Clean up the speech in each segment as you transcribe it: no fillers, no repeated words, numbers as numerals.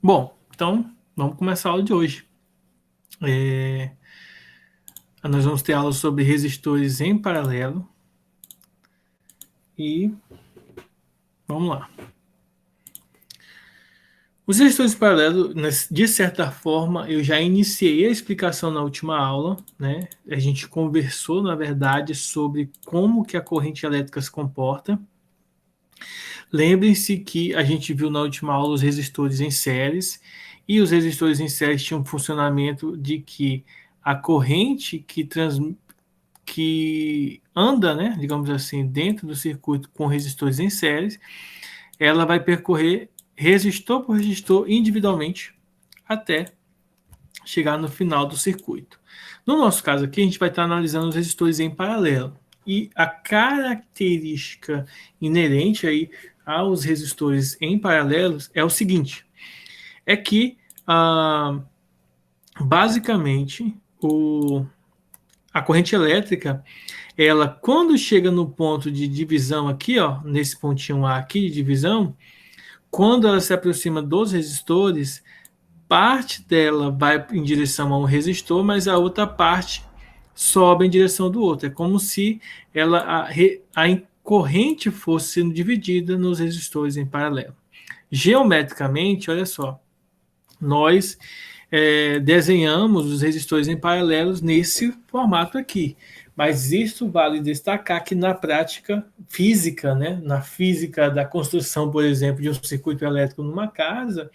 Bom, então vamos começar a aula de hoje. Nós vamos ter aula sobre resistores em paralelo e vamos lá. Os resistores em paralelo, de certa forma, eu já iniciei a explicação na última aula, né? A gente conversou, na verdade, sobre como que a corrente elétrica se comporta. Lembrem-se que a gente viu na última aula os resistores em séries, e os resistores em séries tinham um funcionamento de que a corrente que anda, né, digamos assim, dentro do circuito com resistores em séries, ela vai percorrer resistor por resistor individualmente até chegar no final do circuito. No nosso caso aqui, a gente vai estar analisando os resistores em paralelo. E a característica inerente aí aos resistores em paralelos é o seguinte, é que basicamente a corrente elétrica, ela quando chega no ponto de divisão aqui, ó, nesse pontinho A aqui de divisão, quando ela se aproxima dos resistores, parte dela vai em direção a um resistor, mas a outra parte sobe em direção do outro. É como se a corrente fosse sendo dividida nos resistores em paralelo. Geometricamente, olha só, nós desenhamos os resistores em paralelos nesse formato aqui. Mas isso vale destacar que na prática física, né, na física da construção, por exemplo, de um circuito elétrico numa casa,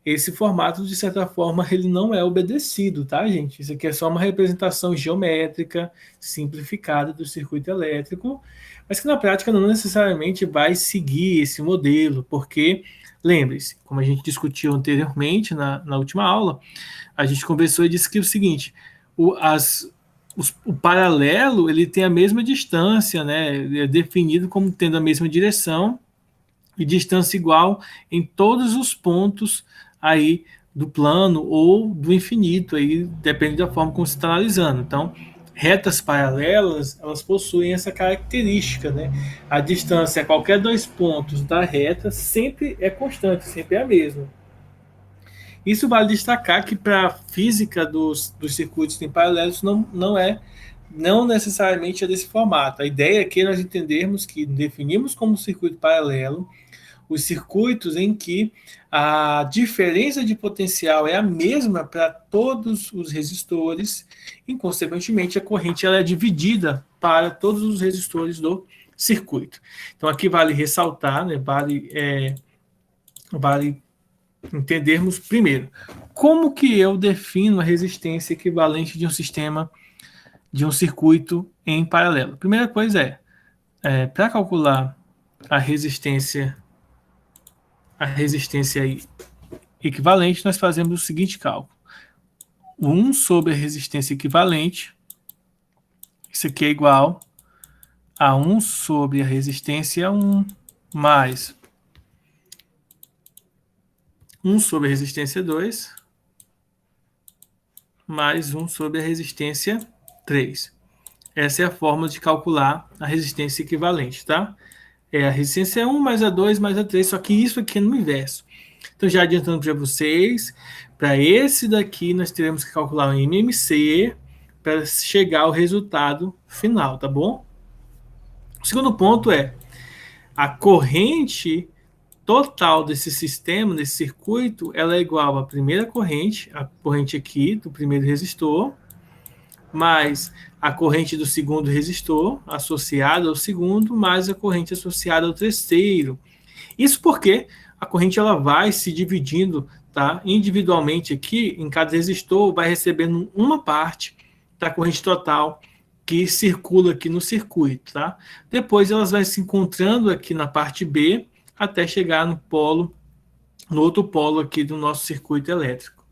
esse formato, de certa forma, ele não é obedecido, tá, gente? Isso aqui é só uma representação geométrica simplificada do circuito elétrico, mas que na prática não necessariamente vai seguir esse modelo, porque, lembre-se, como a gente discutiu anteriormente na última aula, a gente conversou e disse que é o seguinte, o paralelo ele tem a mesma distância, né? Ele é definido como tendo a mesma direção e distância igual em todos os pontos aí do plano ou do infinito, aí depende da forma como você está analisando. Então, retas paralelas, elas possuem essa característica, né? A distância a qualquer dois pontos da reta sempre é constante, sempre é a mesma. Isso vale destacar que para a física dos circuitos em paralelos não necessariamente é desse formato. A ideia é que nós entendermos que definimos como circuito paralelo os circuitos em que a diferença de potencial é a mesma para todos os resistores e, consequentemente, a corrente ela é dividida para todos os resistores do circuito. Então, aqui vale ressaltar, né, vale entendermos primeiro como que eu defino a resistência equivalente de um sistema, de um circuito em paralelo. Primeira coisa para calcular a resistência equivalente, nós fazemos o seguinte cálculo. 1 sobre a resistência equivalente, isso aqui é igual a 1 sobre a resistência 1 mais 1 sobre a resistência 2 mais 1 sobre a resistência 3. Essa é a forma de calcular a resistência equivalente, tá? A resistência 1 mais a 2 mais a 3, só que isso aqui é no inverso. Então, já adiantando para vocês, para esse daqui nós teremos que calcular o MMC para chegar ao resultado final, tá bom? O segundo ponto a corrente total desse sistema, desse circuito, ela é igual à primeira corrente, a corrente aqui do primeiro resistor, mais a corrente do segundo resistor, associada ao segundo, mais a corrente associada ao terceiro. Isso porque a corrente ela vai se dividindo, tá? Individualmente aqui, em cada resistor, vai recebendo uma parte da corrente total que circula aqui no circuito, tá? Depois elas vão se encontrando aqui na parte B, até chegar no outro polo aqui do nosso circuito elétrico.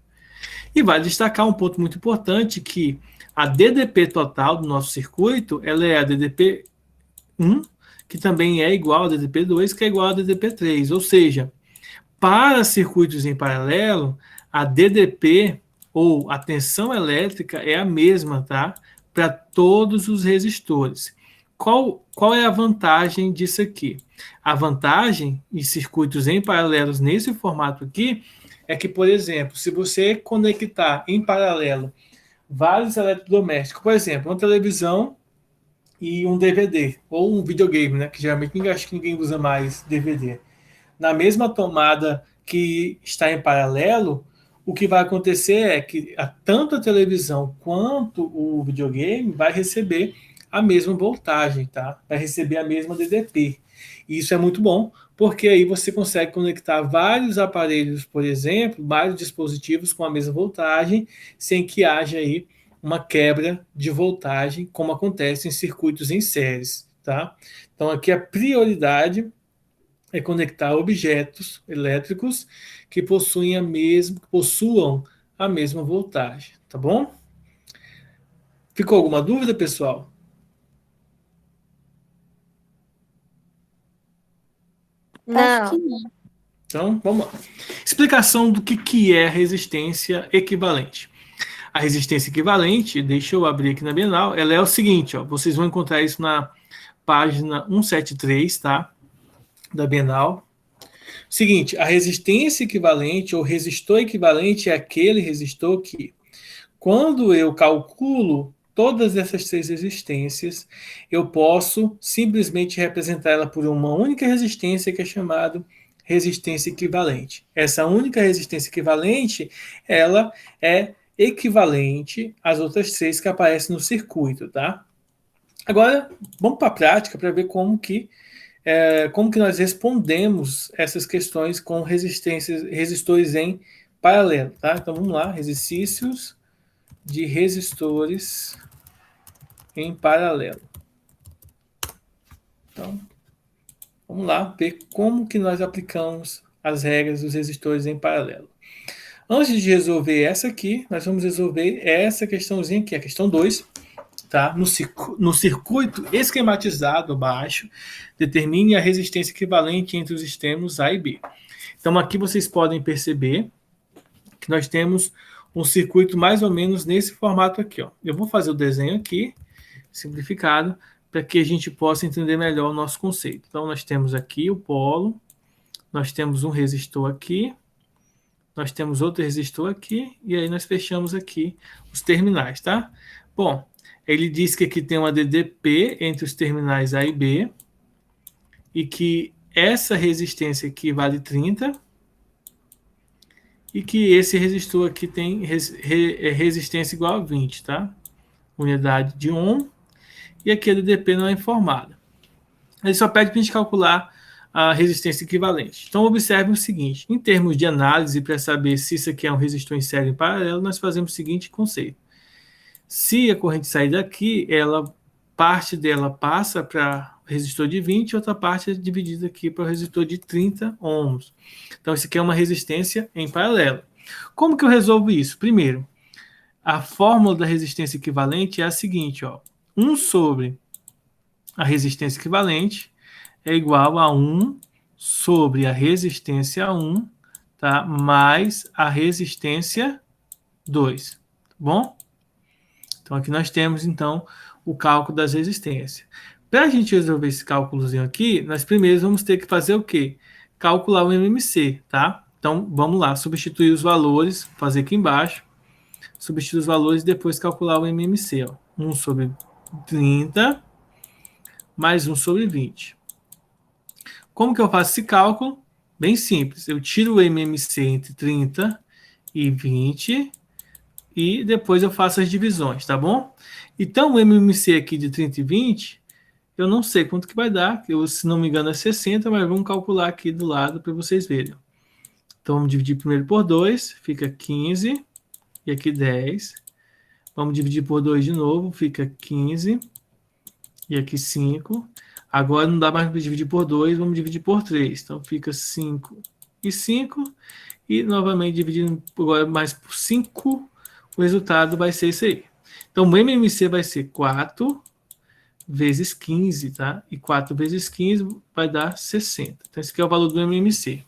E vale destacar um ponto muito importante, que a DDP total do nosso circuito, ela é a DDP 1, que também é igual a DDP2, que é igual a DDP3. Ou seja, para circuitos em paralelo, a DDP, ou a tensão elétrica, é a mesma, tá? Para todos os resistores. qual é a vantagem disso aqui? A vantagem em circuitos em paralelos nesse formato aqui é que, por exemplo, se você conectar em paralelo vários eletrodomésticos, por exemplo, uma televisão e um DVD, ou um videogame, né, que geralmente acho que ninguém usa mais DVD, na mesma tomada que está em paralelo, o que vai acontecer é que tanto a televisão quanto o videogame vai receber a mesma voltagem, tá? Vai receber a mesma DDP. E isso é muito bom, porque aí você consegue conectar vários aparelhos, por exemplo, vários dispositivos com a mesma voltagem, sem que haja aí uma quebra de voltagem, como acontece em circuitos em séries, tá? Então aqui a prioridade é conectar objetos elétricos que possuam a mesma voltagem, tá bom? Ficou alguma dúvida, pessoal? Acho que Não. não. Então, vamos lá. Explicação do que é resistência equivalente. A resistência equivalente, deixa eu abrir aqui na Bienal, ela é o seguinte, ó, vocês vão encontrar isso na página 173, tá? Da Bienal. Seguinte, a resistência equivalente ou resistor equivalente é aquele resistor que, quando eu calculo todas essas três resistências, eu posso simplesmente representar ela por uma única resistência que é chamada resistência equivalente. Essa única resistência equivalente, ela é equivalente às outras três que aparecem no circuito, tá? Agora, vamos para a prática para ver como que nós respondemos essas questões com resistores em paralelo, tá? Então vamos lá, exercícios de resistores em paralelo. Então, vamos lá ver como que nós aplicamos as regras dos resistores em paralelo. Antes de resolver essa aqui, nós vamos resolver essa questãozinha aqui, a questão 2, tá? No circuito esquematizado abaixo, determine a resistência equivalente entre os extremos A e B. Então aqui vocês podem perceber que nós temos um circuito mais ou menos nesse formato aqui, ó. Eu vou fazer o desenho aqui, simplificado, para que a gente possa entender melhor o nosso conceito. Então nós temos aqui o polo, nós temos um resistor aqui, nós temos outro resistor aqui, e aí nós fechamos aqui os terminais, tá? Bom, ele diz que aqui tem uma DDP entre os terminais A e B, e que essa resistência aqui vale 30, e que esse resistor aqui tem resistência igual a 20, tá? Unidade de ohm, e aqui a DDP não é informada. Ele só pede para a gente calcular a resistência equivalente. Então, observe o seguinte, em termos de análise, para saber se isso aqui é um resistor em série em paralelo, nós fazemos o seguinte conceito. Se a corrente sair daqui, parte dela passa para o resistor de 20, outra parte é dividida aqui para o resistor de 30 ohms. Então, isso aqui é uma resistência em paralelo. Como que eu resolvo isso? Primeiro, a fórmula da resistência equivalente é a seguinte, ó, 1 sobre a resistência equivalente é igual a 1 sobre a resistência 1, tá? Mais a resistência 2, tá bom? Então, aqui nós temos, então, o cálculo das resistências. Para a gente resolver esse cálculozinho aqui, nós primeiro vamos ter que fazer o quê? Calcular o MMC, tá? Então, vamos lá, substituir os valores, fazer aqui embaixo, substituir os valores e depois calcular o MMC, ó. 1 sobre 30 mais 1 sobre 20. Como que eu faço esse cálculo? Bem simples, eu tiro o MMC entre 30 e 20 e depois eu faço as divisões, tá bom? Então, o MMC aqui de 30 e 20, eu não sei quanto que vai dar, eu, se não me engano é 60, mas vamos calcular aqui do lado para vocês verem. Então, vamos dividir primeiro por 2, fica 15, e aqui 10. Vamos dividir por 2 de novo, fica 15, e aqui 5. Agora não dá mais para dividir por 2, vamos dividir por 3. Então, fica 5 e 5, e novamente dividindo agora mais por 5, o resultado vai ser isso aí. Então, o MMC vai ser 4 vezes 15, tá? E 4 vezes 15 vai dar 60. Então, esse aqui é o valor do MMC.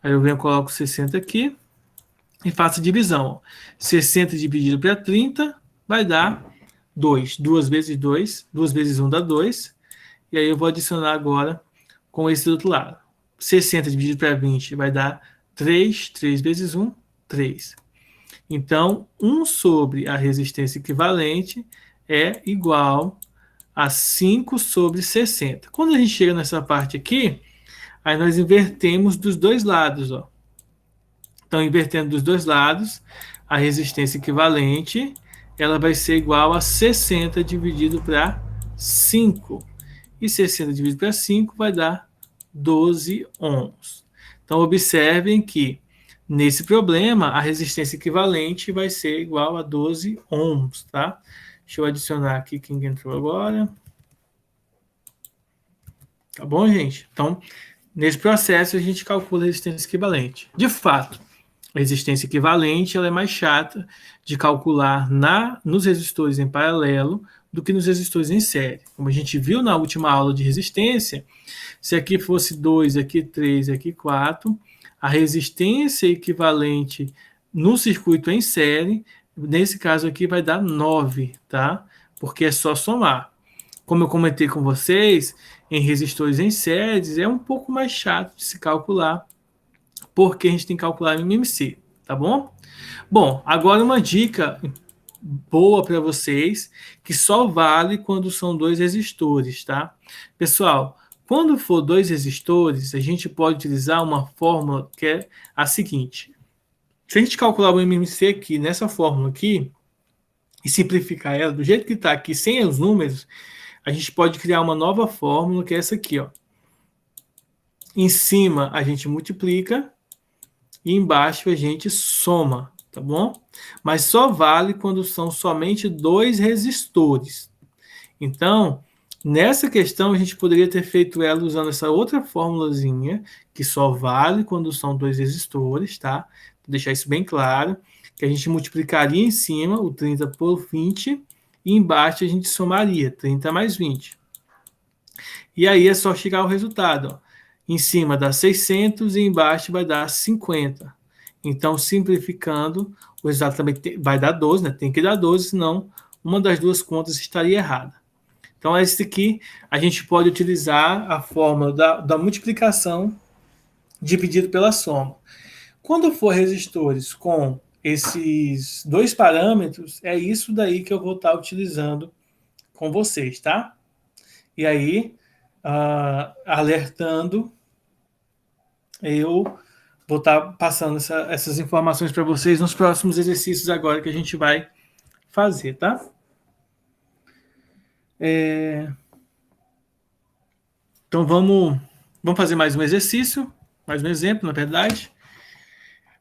Aí eu venho e coloco 60 aqui e faço a divisão. 60 dividido para 30 vai dar 2. 2 vezes 2, 2 vezes 1 dá 2. E aí eu vou adicionar agora com esse do outro lado. 60 dividido para 20 vai dar 3. 3 vezes 1, 3. Então, 1 sobre a resistência equivalente é igual a 5 sobre 60. Quando a gente chega nessa parte aqui, aí nós invertemos dos dois lados, ó. Então, invertendo dos dois lados, a resistência equivalente, ela vai ser igual a 60 dividido para 5. E 60 dividido para 5 vai dar 12 ohms. Então, observem que, nesse problema, a resistência equivalente vai ser igual a 12 ohms, tá? Deixa eu adicionar aqui quem entrou agora. Tá bom, gente? Então, nesse processo, a gente calcula a resistência equivalente. De fato, a resistência equivalente ela é mais chata de calcular nos resistores em paralelo do que nos resistores em série. Como a gente viu na última aula de resistência, se aqui fosse 2, aqui 3, aqui 4, a resistência equivalente no circuito em série, nesse caso aqui vai dar 9, tá? Porque é só somar. Como eu comentei com vocês, em resistores em séries é um pouco mais chato de se calcular, porque a gente tem que calcular MMC, tá bom? Bom, agora uma dica boa para vocês, que só vale quando são dois resistores, tá? Pessoal, quando for dois resistores, a gente pode utilizar uma fórmula que é a seguinte. Se a gente calcular o MMC aqui, nessa fórmula aqui, e simplificar ela do jeito que está aqui, sem os números, a gente pode criar uma nova fórmula, que é essa aqui, ó. Em cima a gente multiplica e embaixo a gente soma, tá bom? Mas só vale quando são somente dois resistores. Então, nessa questão a gente poderia ter feito ela usando essa outra formulazinha, que só vale quando são dois resistores, tá? Vou deixar isso bem claro, que a gente multiplicaria em cima o 30 por 20 e embaixo a gente somaria 30 mais 20. E aí é só chegar ao resultado, ó. Em cima dá 600 e embaixo vai dar 50. Então, simplificando, o resultado também vai dar 12, né? Tem que dar 12, senão uma das duas contas estaria errada. Então, esse aqui, a gente pode utilizar a fórmula da multiplicação dividido pela soma. Quando for resistores com esses dois parâmetros, é isso daí que eu vou estar utilizando com vocês, tá? E aí, alertando, eu vou estar passando essas informações para vocês nos próximos exercícios agora que a gente vai fazer, tá? Então, vamos fazer mais um exercício, mais um exemplo, na verdade.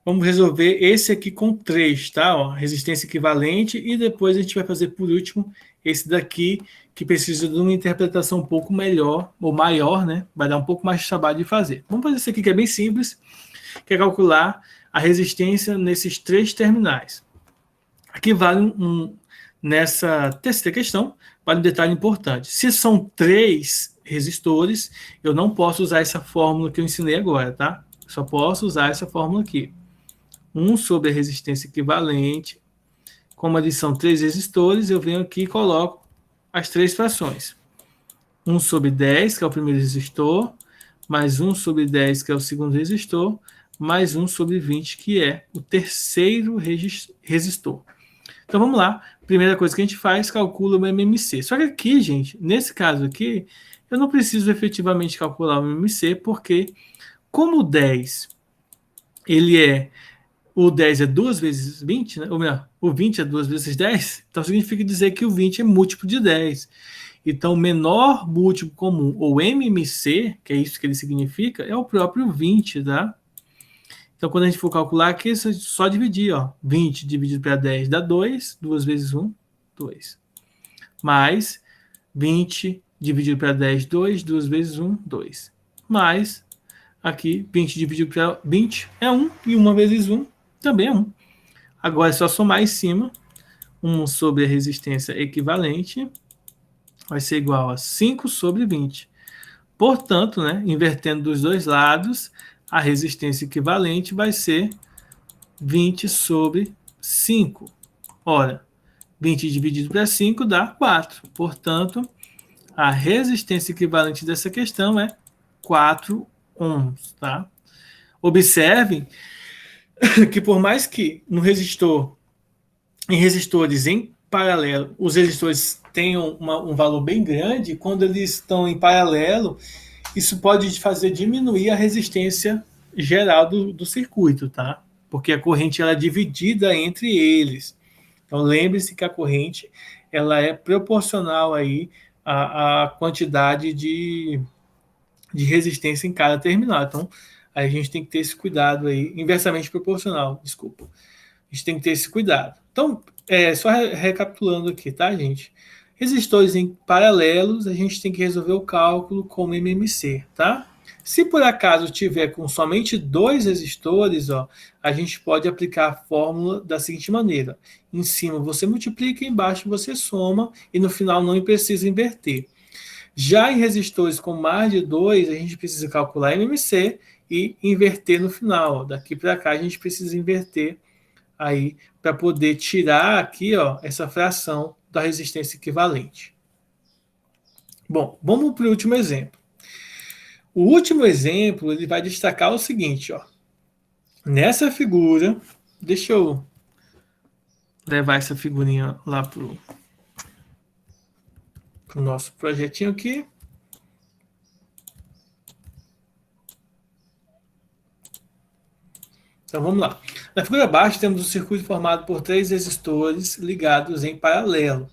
Vamos resolver esse aqui com 3, tá? Ó, resistência equivalente, e depois a gente vai fazer, por último, esse daqui, que precisa de uma interpretação um pouco melhor, ou maior, né? Vai dar um pouco mais de trabalho de fazer. Vamos fazer esse aqui que é bem simples, que é calcular a resistência nesses 3 terminais. Aqui vale nessa terceira questão, vale um detalhe importante. Se são 3 resistores, eu não posso usar essa fórmula que eu ensinei agora, tá? Só posso usar essa fórmula aqui. 1 sobre a resistência equivalente. Como ali são 3 resistores, eu venho aqui e coloco as 3 frações. 1 sobre 10, que é o primeiro resistor, mais 1 sobre 10, que é o segundo resistor, mais 1 sobre 20, que é o terceiro resistor. Então, vamos lá. Primeira coisa que a gente faz, calcula o MMC. Só que aqui, gente, nesse caso aqui, eu não preciso efetivamente calcular o MMC, porque como o 10, o 10 é 2 vezes 20, né? Ou melhor, o 20 é 2 vezes 10, então significa dizer que o 20 é múltiplo de 10. Então, o menor múltiplo comum, ou MMC, que é isso que ele significa, é o próprio 20, tá? Então, quando a gente for calcular aqui, é só dividir, ó. 20 dividido para 10 dá 2, 2 vezes 1, 2. Mais 20 dividido para 10, 2, 2 vezes 1, 2. Mais, aqui, 20 dividido para 20 é 1, e 1 vezes 1 também é 1. Agora é só somar em cima. 1 sobre a resistência equivalente vai ser igual a 5 sobre 20. Portanto, né, invertendo dos dois lados, a resistência equivalente vai ser 20 sobre 5. Ora, 20 dividido para 5 dá 4. Portanto, a resistência equivalente dessa questão é 4 ohms, tá? Observem que por mais que no resistor, em resistores em paralelo, os resistores tenham um valor bem grande, quando eles estão em paralelo, isso pode fazer diminuir a resistência geral do circuito, tá? Porque a corrente ela é dividida entre eles. Então lembre-se que a corrente ela é proporcional aí à quantidade de resistência em cada terminal. Então a gente tem que ter esse cuidado aí, inversamente proporcional, desculpa. A gente tem que ter esse cuidado. Então, só recapitulando aqui, tá, gente? Resistores em paralelos, a gente tem que resolver o cálculo como MMC, tá? Se por acaso tiver com somente 2 resistores, ó, a gente pode aplicar a fórmula da seguinte maneira. Em cima você multiplica, embaixo você soma e no final não precisa inverter. Já em resistores com mais de 2, a gente precisa calcular MMC e inverter no final. Daqui para cá a gente precisa inverter aí para poder tirar aqui, ó, essa fração da resistência equivalente. Bom, vamos para o último exemplo. O último exemplo ele vai destacar o seguinte, ó. Nessa figura, deixa eu levar essa figurinha lá para o nosso projetinho aqui. Então vamos lá. Na figura abaixo temos um circuito formado por 3 resistores ligados em paralelo.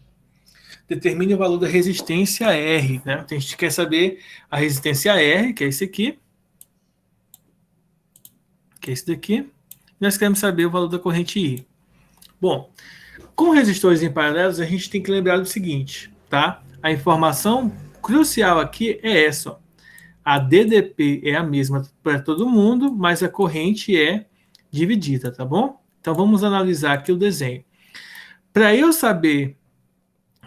Determine o valor da resistência R, né? A gente quer saber a resistência R, que é esse aqui, que é esse daqui. Nós queremos saber o valor da corrente I. Bom, com resistores em paralelos, a gente tem que lembrar do seguinte, tá? A informação crucial aqui é essa, ó. A DDP é a mesma para todo mundo, mas a corrente é dividida, tá bom? Então vamos analisar aqui o desenho. Para eu saber,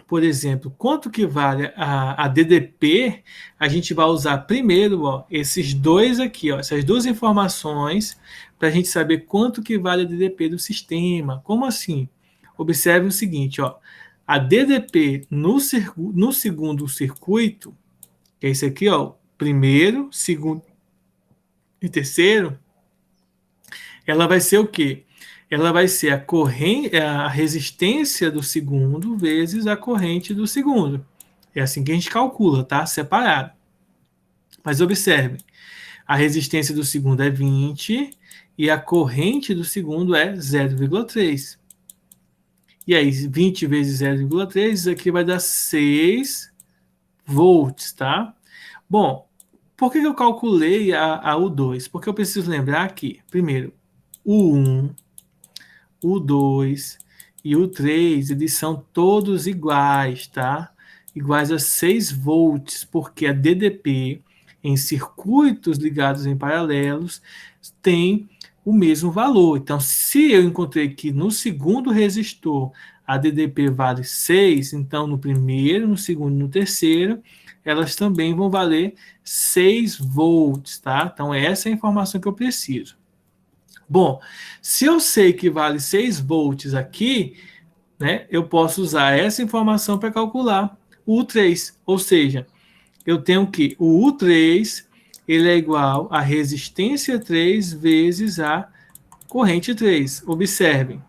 por exemplo, quanto que vale a DDP, a gente vai usar primeiro, ó, esses dois aqui, ó, essas duas informações, para a gente saber quanto que vale a DDP do sistema. Como assim? Observe o seguinte, ó, a DDP no segundo circuito, que é esse aqui, ó, primeiro, segundo e terceiro, ela vai ser o quê? Ela vai ser a resistência do segundo vezes a corrente do segundo. É assim que a gente calcula, tá? Separado. Mas observe, a resistência do segundo é 20 e a corrente do segundo é 0,3. E aí, 20 vezes 0,3, isso aqui vai dar 6 volts, tá? Bom, por que eu calculei a U2? Porque eu preciso lembrar que, primeiro, o 1, o 2 e o 3, eles são todos iguais, tá? Iguais a 6 volts, porque a DDP em circuitos ligados em paralelos tem o mesmo valor. Então, se eu encontrei que no segundo resistor a DDP vale 6, então no primeiro, no segundo e no terceiro, elas também vão valer 6 volts, tá? Então, essa é a informação que eu preciso. Bom, se eu sei que vale 6 volts aqui, né, eu posso usar essa informação para calcular o U3. Ou seja, eu tenho que o U3 ele é igual a resistência 3 vezes a corrente 3. Observem.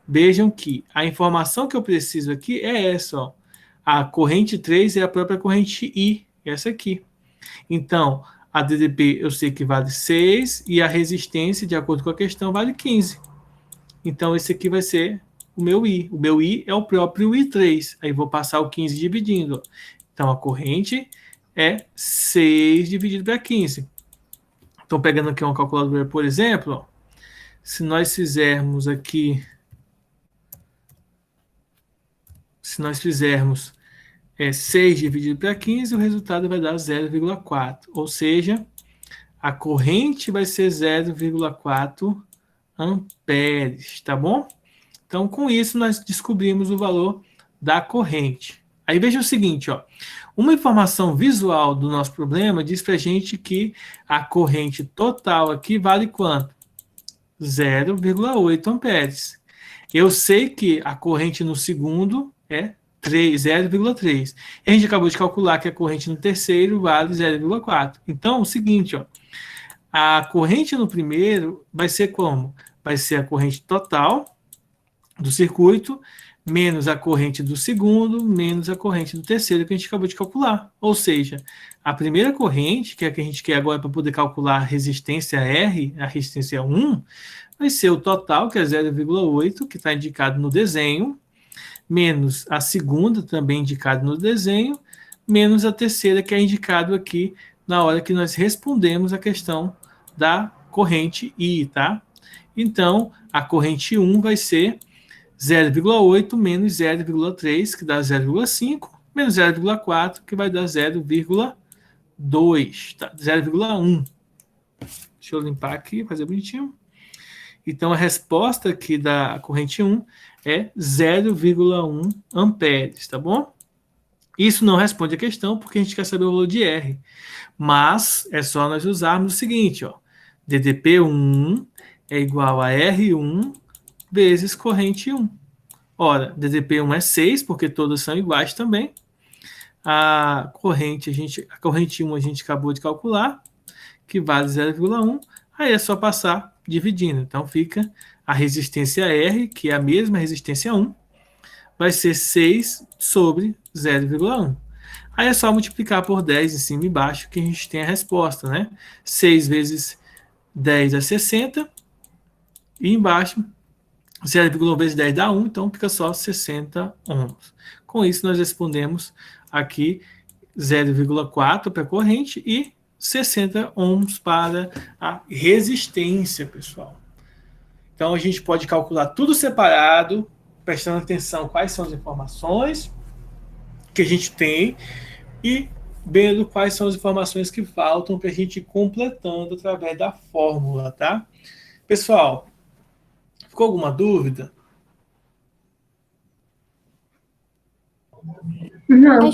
Vejam que a informação que eu preciso aqui é essa, ó. A corrente 3 é a própria corrente I, essa aqui. Então, a DDP eu sei que vale 6 e a resistência, de acordo com a questão, vale 15. Então, esse aqui vai ser o meu I. O meu I é o próprio I3. Aí vou passar o 15 dividindo. Ó. Então, a corrente é 6 dividido para 15. Então, pegando aqui uma calculadora, por exemplo, ó, se nós fizermos aqui, se nós fizermos 6 dividido para 15, o resultado vai dar 0,4. Ou seja, a corrente vai ser 0,4 amperes, tá bom? Então, com isso, nós descobrimos o valor da corrente. Aí veja o seguinte, ó. Uma informação visual do nosso problema diz para a gente que a corrente total aqui vale quanto? 0,8 amperes. Eu sei que a corrente no segundo é 0,3. A gente acabou de calcular que a corrente no terceiro vale 0,4. Então, é o seguinte, ó, a corrente no primeiro vai ser como? Vai ser a corrente total do circuito, menos a corrente do segundo, menos a corrente do terceiro que a gente acabou de calcular. Ou seja, a primeira corrente, que é a que a gente quer agora para poder calcular a resistência R, a resistência 1, vai ser o total, que é 0,8, que está indicado no desenho, menos a segunda, também indicado no desenho, menos a terceira, que é indicado aqui na hora que nós respondemos a questão da corrente I, tá? Então, a corrente 1 vai ser 0,8 menos 0,3, que dá 0,5, menos 0,4, que vai dar 0,2, tá? 0,1. Deixa eu limpar aqui, fazer bonitinho. Então, a resposta aqui da corrente 1 é 0,1 amperes, tá bom? Isso não responde a questão, porque a gente quer saber o valor de R. Mas é só nós usarmos o seguinte, ó. DDP1 é igual a R1 vezes corrente 1. Ora, DDP1 é 6, porque todas são iguais também. A corrente 1 a gente acabou de calcular, que vale 0,1. Aí é só passar dividindo. Então fica a resistência R, que é a mesma resistência 1, vai ser 6 sobre 0,1. Aí é só multiplicar por 10 em cima e embaixo que a gente tem a resposta, né? 6 vezes 10 é 60. E embaixo, 0,1 vezes 10 dá 1, então fica só 60 ohms. Com isso, nós respondemos aqui 0,4 para a corrente e 60 ohms para a resistência, pessoal. Então, a gente pode calcular tudo separado, prestando atenção quais são as informações que a gente tem e vendo quais são as informações que faltam para a gente ir completando através da fórmula, tá? Pessoal, ficou alguma dúvida? Não.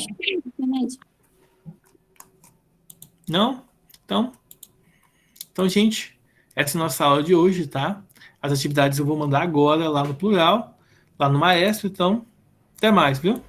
Não? Então, gente, essa é a nossa aula de hoje, tá? As atividades eu vou mandar agora lá no Plural, lá no Maestro. Então, até mais, viu?